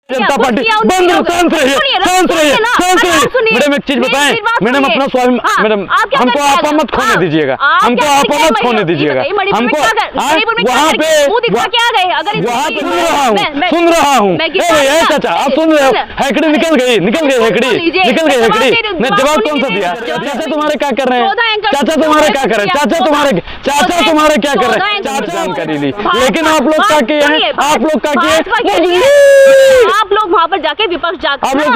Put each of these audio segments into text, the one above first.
जनता party बंद, शांत रहिए, शांत रहिए, शांत रहिए। मैडम एक चीज बताएं, मैडम अपना स्वाभिमान, मैडम हमको आप मत खोने दीजिएगा, हमको आप मत खोने दीजिएगा, हमको वहाँ पे सुन रहा हूँ चाचा, आप सुन रहे हो, हैकड़ी निकल गई हैकड़ी, मैं जवाब कौन सा दिया? चाचा तुम्हारे क्या कर रहे हैं, चाचा तुम्हारे क्या कर रहे हैं, चाचा तुम्हारे क्या कर रहे हैं, चाचा जानकारी ली, लेकिन आप लोग क्या किए हैं, आप लोग क्या किए, आप लोग वहाँ पर जाके विपक्ष जाकर आप लोग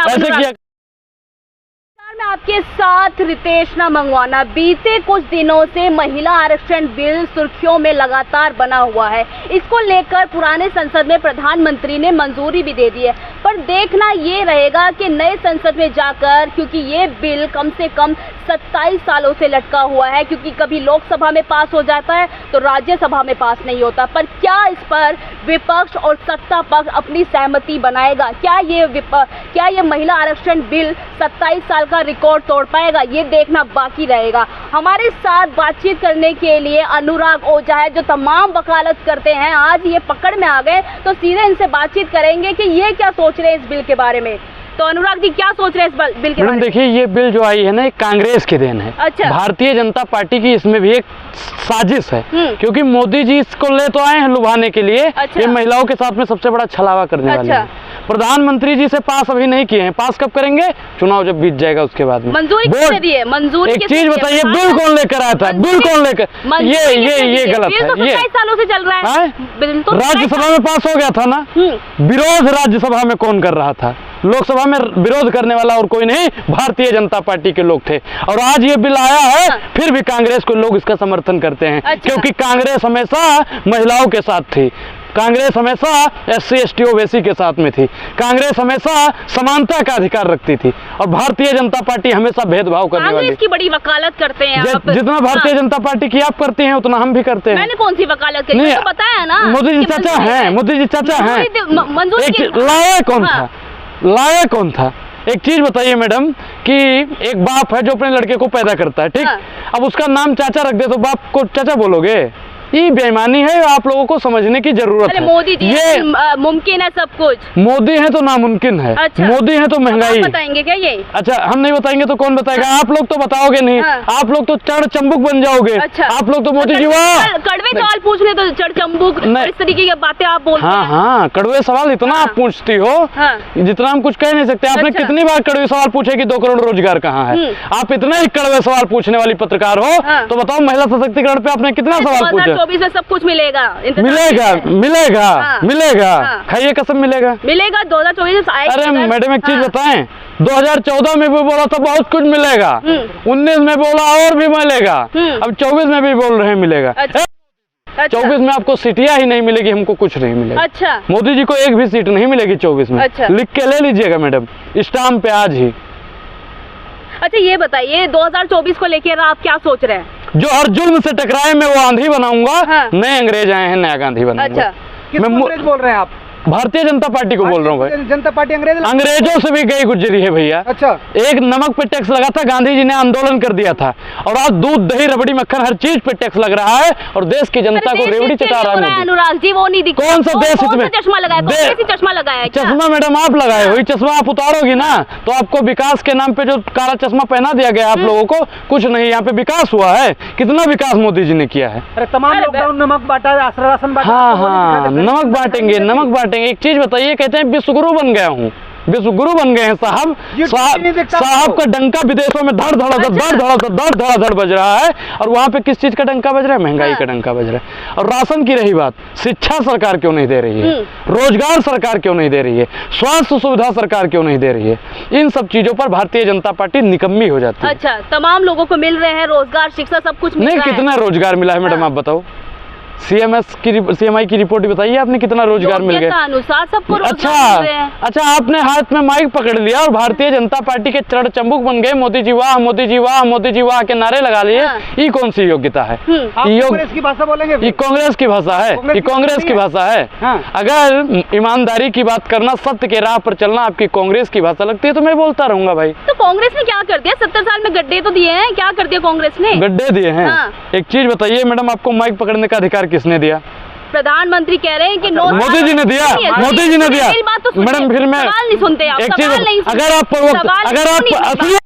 ऐसे किया। मैं आपके साथ रितेश ना मंगवाना। बीते कुछ दिनों से महिला आरक्षण बिल सुर्खियों में लगातार बना हुआ है। इसको लेकर पुराने संसद में प्रधानमंत्री ने मंजूरी भी दे दी है, पर देखना ये रहेगा कि नए संसद में जाकर, क्योंकि ये बिल कम से कम 27 सालों से लटका हुआ है, क्योंकि कभी लोकसभा में पास हो जाता है तो राज्यसभा में पास नहीं होता। पर क्या इस पर विपक्ष और सत्ता पक्ष अपनी सहमति बनाएगा? क्या ये महिला आरक्षण बिल 27 साल का रिकॉर्ड तोड़ पाएगा? ये देखना बाकी रहेगा। हमारे साथ बातचीत करने के लिए अनुराग ओझा है, जो तमाम वकालत करते हैं। आज ये पकड़ में आ गए तो सीधे इनसे बातचीत करेंगे कि ये क्या सोच रहे हैं इस बिल के बारे में। तो अनुराग जी, क्या सोच रहे हैं इस बिल के बारे में? देखिए, ये बिल जो आई है ना, कांग्रेस की देन है। अच्छा। भारतीय जनता पार्टी की इसमें भी एक साजिश है, क्योंकि मोदी जी इसको ले तो आए हैं लुभाने के लिए। अच्छा। ये महिलाओं के साथ में सबसे बड़ा छलावा करने वाले हैं। प्रधानमंत्री जी से पास अभी नहीं किए हैं, पास कब करेंगे? चुनाव जब बीत जाएगा उसके बाद में। मंजूरी किसने दी है? मंजूरी एक चीज बताइए, बिल कौन लेकर आया था? बिल कौन लेकर? ये गलत है। ये 27 सालों से चल रहा है बिल, तो राज्यसभा में पास हो गया था ना। विरोध राज्यसभा में कौन कर रहा था? लोकसभा में विरोध करने वाला और कोई नहीं, भारतीय जनता पार्टी के लोग थे। और आज ये बिल आया है, फिर भी कांग्रेस को लोग इसका समर्थन करते हैं। अच्छा। क्योंकि कांग्रेस हमेशा महिलाओं के साथ थी, कांग्रेस हमेशा SC ST OBC के साथ में थी, कांग्रेस हमेशा समानता का अधिकार रखती थी, और भारतीय जनता पार्टी हमेशा भेदभाव करने वाली। की बड़ी वकालत करते हैं आप। जितना भारतीय जनता पार्टी की आप करते हैं उतना हम भी करते हैं। मैंने कौन सी वकालत की? तो बताया ना, मोदी जी चाचा हैं, मोदी जी चाचा हैं। लाया कौन था? एक चीज बताइए मैडम, कि एक बाप है जो अपने लड़के को पैदा करता है, ठीक? अब उसका नाम चाचा रख दे तो बाप को चाचा बोलोगे? ये बेईमानी है, आप लोगों को समझने की जरूरत है। मोदी जी ये मुमकिन है सब कुछ, मोदी है तो नामुमकिन है। अच्छा। मोदी है तो महंगाई। बताएंगे क्या ये? अच्छा, हम नहीं बताएंगे तो कौन बताएगा? आप लोग तो बताओगे नहीं। आप लोग तो चढ़ चंबुक बन जाओगे। अच्छा। आप लोग तो मोदी जी वाह कड़वे सवाल पूछने तो चढ़ चंबुक, इस तरीके की बातें आप बोलते हैं। हाँ, कड़वे सवाल इतना आप पूछती हो जितना हम कुछ कह नहीं सकते। आपने कितनी बार कड़वे सवाल पूछे कि 2 करोड़ रोजगार कहाँ है? आप इतना ही कड़वे सवाल पूछने वाली पत्रकार हो, तो बताओ महिला सशक्तिकरण पे आपने कितना सवाल पूछा? 2024 में सब कुछ मिलेगा, मिलेगा। खाइए कसम, मिलेगा 2024 में आएगा। अरे मैडम एक चीज बताएं, 2014 में भी बोला था बहुत कुछ मिलेगा, 19 में बोला और भी मिलेगा, अब 24 में भी बोल रहे हैं मिलेगा। 24 में आपको सीटियां ही नहीं मिलेगी, हमको कुछ नहीं मिलेगा। अच्छा। मोदी जी को एक भी सीट नहीं मिलेगी 24 में। अच्छा। लिख के ले लीजिएगा मैडम, स्टाम्प पे आज ही। अच्छा, ये बताइए 2024 को लेकर आप क्या सोच रहे हैं? जो हर जुल्म से टकराए मैं वो आंधी बनाऊंगा। नए अंग्रेज आए हैं, नया गांधी बनाऊंगा। अच्छा, किस अंग्रेज बोल रहे हैं आप? भारतीय जनता पार्टी को बोल रहा हूँ भाई। जनता पार्टी अंग्रेजों से भी गई गुजरी है भैया। अच्छा। एक नमक पे टैक्स लगा था, गांधी जी ने आंदोलन कर दिया था, और आज दूध दही रबड़ी मक्खन हर चीज पे टैक्स लग रहा है, और देश की जनता को रेवड़ी चटा रहा है। अनुराग जी वो नहीं दिखता। कौन सा देश इसमें? चश्मा लगाया, चश्मा लगाया। चश्मा मैडम आप लगाए हो, चश्मा आप उतारोगी ना तो आपको विकास के नाम पे जो काला चश्मा पहना दिया गया आप लोगों को, कुछ नहीं। यहाँ पे विकास हुआ है? कितना विकास मोदी जी ने किया है? अरे तमाम लॉकडाउन नमक बांटा, राशन बांटा। हाँ, नमक बांटेंगे। एक चीज बताइए, कहते हैं विश्वगुरु बन गया हूँ, विश्वगुरु बन गए हैं साहब। साहब का डंका विदेशों में धड़ धड़ बज रहा है, और वहाँ पे किस चीज का डंका बज रहा है? महंगाई का डंका बज रहा है। और राशन की रही बात, शिक्षा सरकार क्यों नहीं दे रही है? रोजगार सरकार क्यों नहीं दे रही है? स्वास्थ्य सुविधा सरकार क्यों नहीं दे रही है? इन सब चीजों पर भारतीय जनता पार्टी निकम्मी हो जाती है। अच्छा, तमाम लोगों को मिल रहे हैं रोजगार, शिक्षा, सब कुछ मिल रहा है। कितना रोजगार मिला है मैडम आप बताओ? CMI की रिपोर्ट बताइए आपने, कितना रोजगार मिल गया? अनुसार सबको अच्छा, आपने हाथ में माइक पकड़ लिया और भारतीय जनता पार्टी के चढ़ चंबुक बन गए। मोदी जी वाह, मोदी जी वाह, मोदी जी वाह के नारे लगा लिए। ये कौन सी योग्यता है? कांग्रेस की भाषा बोलेंगे? ये कांग्रेस की भाषा है, ये कांग्रेस की भाषा है। अगर ईमानदारी की बात करना, सत्य के राह पर चलना आपकी कांग्रेस की भाषा लगती है तो मैं बोलता रहूंगा भाई। तो कांग्रेस ने क्या कर दिया? 70 साल में गड्ढे तो दिए हैं, क्या कर दिया कांग्रेस ने? गड्ढे दिए हैं। एक चीज बताइए मैडम, आपको माइक पकड़ने का अधिकार किसने दिया? प्रधानमंत्री कह रहे हैं कि नो, मोदी जी ने दिया, मोदी जी ने दिया। मेरी बात तो सुनिए। मैडम फिर मैं सवाल नहीं सुनते आप, एक सवाल नहीं चीज, सुनते। अगर आप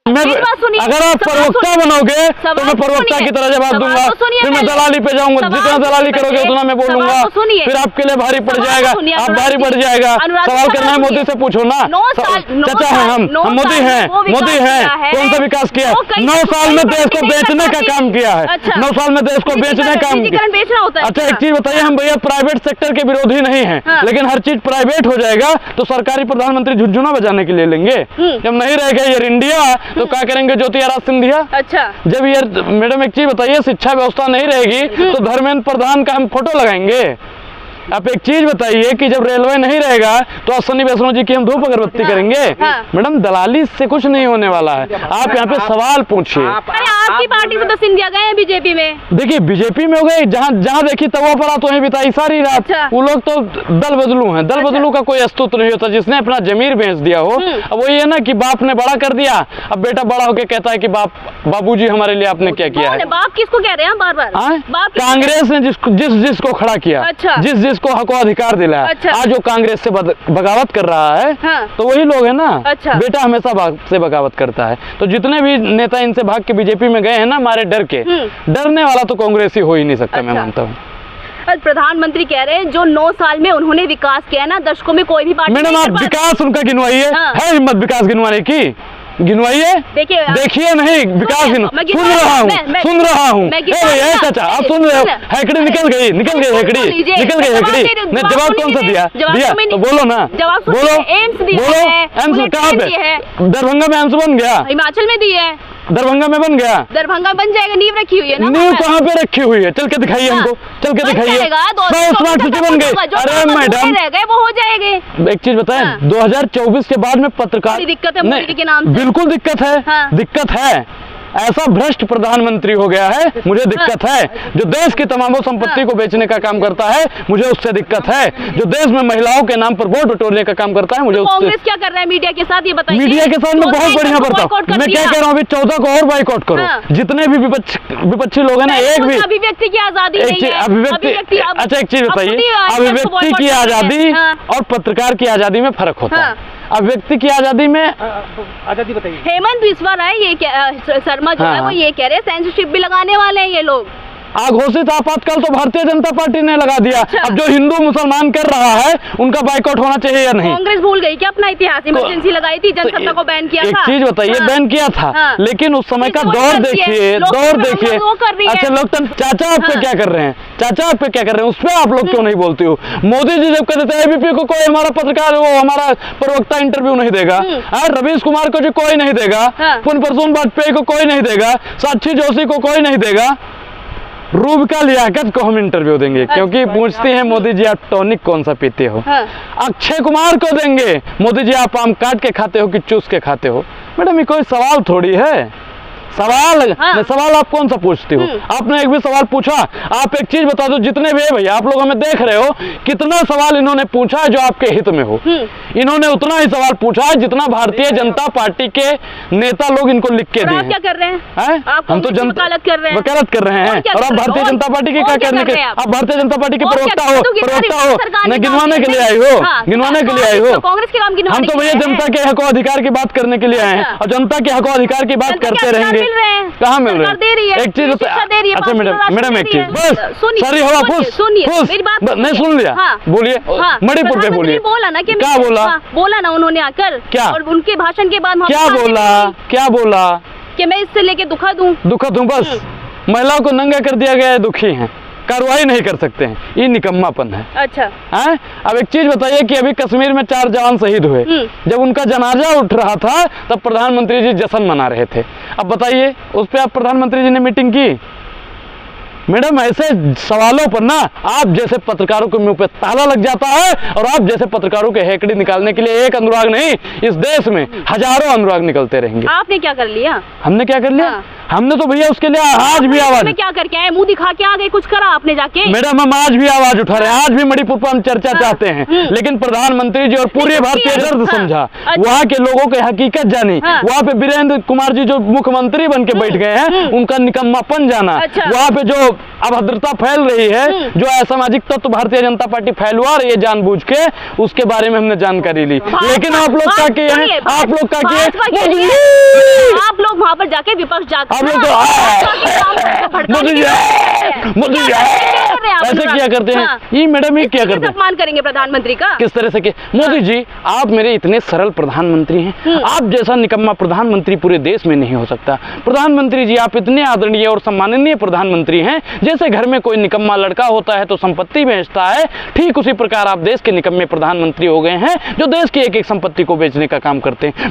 मेरी बात सुनिए। अगर आप प्रवक्ता बनोगे तो मैं प्रवक्ता की तरह जवाब दूंगा, फिर मैं दलाली पे जाऊंगा, जितना दलाली करोगे उतना मैं बोलूंगा, फिर आपके लिए भारी पड़ जाएगा, आप भारी पड़ जाएगा। सवाल करना है मोदी से पूछो ना, चाचा है हम मोदी हैं, मोदी हैं, कौन सा विकास किया? 9 साल में देश को बेचने का काम किया है, 9 साल में देश को बेचने का काम किया। अच्छा एक चीज बताइए, हम भैया प्राइवेट सेक्टर के विरोधी नहीं है, लेकिन हर चीज प्राइवेट हो जाएगा तो सरकारी प्रधानमंत्री झुनझुना बजाने के लिए लेंगे? जब नहीं रहेगा एयर इंडिया तो क्या करेंगे ज्योतिरादित्य सिंधिया? अच्छा जब ये मैडम एक चीज बताइए, शिक्षा व्यवस्था नहीं रहेगी तो धर्मेंद्र प्रधान का हम फोटो लगाएंगे? आप एक चीज बताइए कि जब रेलवे नहीं रहेगा तो अश्विनी वैष्णव जी की हम धूप अगरबत्ती करेंगे? मैडम दलाली से कुछ नहीं होने वाला है, आप यहाँ पे सवाल पूछिए। अरे आपकी पार्टी से तो सिंधिया गए हैं बीजेपी में। देखिए बीजेपी में हो गए, जहाँ जहाँ देखी तवा पड़ा तो वहीं बिताई सारी रात। वो लोग तो दल बदलू हैं, दल बदलू का कोई अस्तित्व नहीं होता। जिसने अपना जमीर बेच दिया हो, अब वही है ना कि बाप ने बड़ा कर दिया, अब बेटा बड़ा होके कहता है कि बाबूजी हमारे लिए आपने क्या किया है। बाप किसको कह रहे हैं बार बार? कांग्रेस ने जिसको खड़ा किया, जिसको हको अधिकार दिलाया, आज वो कांग्रेस से बगावत कर रहा है, तो वही लोग है ना। बेटा हमेशा बाप से बगावत करता है। तो जितने भी नेता इनसे भाग के बीजेपी में गए हैं ना, हमारे डर के, डरने वाला तो कांग्रेस ही हो ही नहीं सकता। मैं मानता हूँ प्रधानमंत्री कह रहे हैं जो 9 साल में उन्होंने विकास किया ना, दशकों में कोई भी पार्टी। मैडम आप विकास उनका गिनवाइए, है हिम्मत विकास गिनवाने की? गिनवाइए, देखिए नहीं विकास सुन रहा हूँ चाचा, आप सुन रहे हो? हैकड़ी निकल गई हैकड़ी। जवाब कौन सा दिया तो बोलो ना, बोलो एम्स कहाँ पे? दरभंगा में एम्स बन गया, हिमाचल में दी है, दरभंगा में बन गया, दरभंगा बन जाएगा, नींव रखी हुई है ना। नींव कहाँ पे रखी हुई है? चल के दिखाइए हमको, चल के दिखाइए। स्मार्ट सिटी बन गई। अरे मैडम वो हो जाएंगे। एक चीज बताएं, 2024 के बाद में पत्रकार दिक्कत है मोदी के नाम से। बिल्कुल दिक्कत है, दिक्कत है। ऐसा भ्रष्ट प्रधानमंत्री हो गया है, मुझे दिक्कत है। जो देश की तमाम संपत्ति को बेचने का काम करता है, मुझे उससे दिक्कत है। जो देश में महिलाओं के नाम पर वोट बटोरने का काम करता है, मुझे उससे। कांग्रेस क्या कर रहा है मीडिया के साथ, ये बताइए। मीडिया के साथ मैं बहुत बढ़िया करता हूँ। मैं क्या कह रहा हूँ, अभी 14 को और बाइकआउट करो। जितने भी विपक्षी लोग हैं ना, एक भी अभिव्यक्ति की आजादी, अभिव्यक्ति। अच्छा एक चीज बताइए, अभिव्यक्ति की आजादी और पत्रकार की आजादी में फर्क होता है। अभिव्यक्ति की आजादी में आजादी बताइए। हेमंत बिस्वा राय शर्मा जो है वो ये कह रहे हैं सेंसरशिप भी लगाने वाले हैं ये लोग। घोषित आपातकाल तो भारतीय जनता पार्टी ने लगा दिया। अब जो हिंदू मुसलमान कर रहा है उनका बाइकआउट होना चाहिए या नहीं? कांग्रेस भूल गई क्या अपना इतिहास? इमरजेंसी लगाई थी, जनसत्ता को बैन किया था। एक चीज बताइए, बैन किया था, लेकिन उस समय का दौर देखिए। अच्छा लोकतंत्र, चाचा आप पे क्या कर रहे हैं? चाचा आप पे क्या कर रहे हैं? उस पर आप लोग क्यों नहीं बोलते हो? मोदी जी जब कहते थे एबीपी को कोई हमारा पत्रकार, वो हमारा प्रवक्ता इंटरव्यू नहीं देगा, रवीश कुमार को जो कोई नहीं देगा, पुन प्रसून वाजपेयी को कोई नहीं देगा, साक्षी जोशी को कोई नहीं देगा, रूबिका लियाकत को हम इंटरव्यू देंगे। क्योंकि पूछती हैं मोदी जी आप टॉनिक कौन सा पीते हो। अक्षय कुमार को देंगे, मोदी जी आप आम काट के खाते हो कि चूस के खाते हो? मैडम ये कोई सवाल थोड़ी है। सवाल आप कौन सा पूछते हो? आपने एक भी सवाल पूछा? आप एक चीज बता दो, जितने भी भैया आप लोग हमें देख रहे हो, कितना सवाल इन्होंने पूछा है जो आपके हित में हो? इन्होंने उतना ही सवाल पूछा है जितना भारतीय जनता पार्टी के नेता लोग इनको लिख के दिए। क्या कर रहे हैं? हम तो वकालत कर रहे हैं। और आप भारतीय जनता पार्टी के क्या करने के? आप भारतीय जनता पार्टी के प्रवक्ता हो, न गिनवाने के लिए आई हो, गिनवाने के लिए आई हो। कांग्रेस के काम हम तो भैया जनता के हकों अधिकार की बात करने के लिए आए हैं, और जनता के हकों अधिकार की बात करते रहेंगे। कहाँ मिल रहे हैं? एक चीज अच्छा मैडम एक चीज बस, सारी हवा फूस नहीं सुन लिया। बोलिए मणिपुर पे बोलिए। बोला ना, क्या बोला? बोला ना उन्होंने आकर, क्या? और उनके भाषण के बाद क्या बोला कि मैं इससे लेके दुखद हूँ बस। महिलाओं को नंगा कर दिया गया है, दुखी हैं, कार्रवाई नहीं कर सकते हैं, ये निकम्मापन है। अच्छा है? अब एक चीज बताइए कि अभी कश्मीर में 4 जवान शहीद हुए, जब उनका जनाजा उठ रहा था तब प्रधानमंत्री जी जश्न मना रहे थे। अब बताइए उस पर आप प्रधानमंत्री जी ने मीटिंग की? मैडम ऐसे सवालों पर ना आप जैसे पत्रकारों के मुंह पे ताला लग जाता है, और आप जैसे पत्रकारों के हेकड़ी निकालने के लिए एक अनुराग नहीं, इस देश में हजारों अनुराग निकलते रहेंगे। आपने क्या कर लिया? हमने क्या कर लिया? हमने तो भैया उसके लिए आज भी आवाज क्या करके आए? मुंह दिखा के आ गए? कुछ करा आपने जाके? मैडम हम आज भी आवाज उठा रहे हैं, आज भी मणिपुर पर हम चर्चा चाहते हैं, लेकिन प्रधानमंत्री जी और पूरे भारतीय दर्द समझा, वहाँ के लोगों की हकीकत जानी, वहाँ पे वीरेंद्र कुमार जी जो मुख्यमंत्री बन के बैठ गए हैं उनका निकम्मापन जाना, वहाँ पे जो अभद्रता फैल रही है, जो असामाजिक तत्व भारतीय जनता पार्टी फैलवा रही है जानबूझ के, उसके बारे में हमने जानकारी ली। लेकिन आप लोग क्या किए हैं, आप लोग क्या किए, आप लोग वहाँ पर जाके विपक्ष जाकर आप लोग ऐसे क्या करते हैं, ये मैडम ये क्या करते हैं, सम्मान करेंगे प्रधानमंत्री का किस तरह से? मोदी जी, आप मेरे इतने सरल प्रधानमंत्री हैं, आप जैसा निकम्मा प्रधानमंत्री पूरे देश में नहीं हो सकता। प्रधानमंत्री जी, आप इतने आदरणीय और सम्माननीय प्रधानमंत्री हैं, जैसे घर में कोई निकम्मा लड़का होता है तो संपत्ति बेचता है, ठीक उसी प्रकार आप देश के निकम्मे प्रधानमंत्री हो गए हैं, जो देश की एक एक संपत्ति को बेचने का काम करते हैं।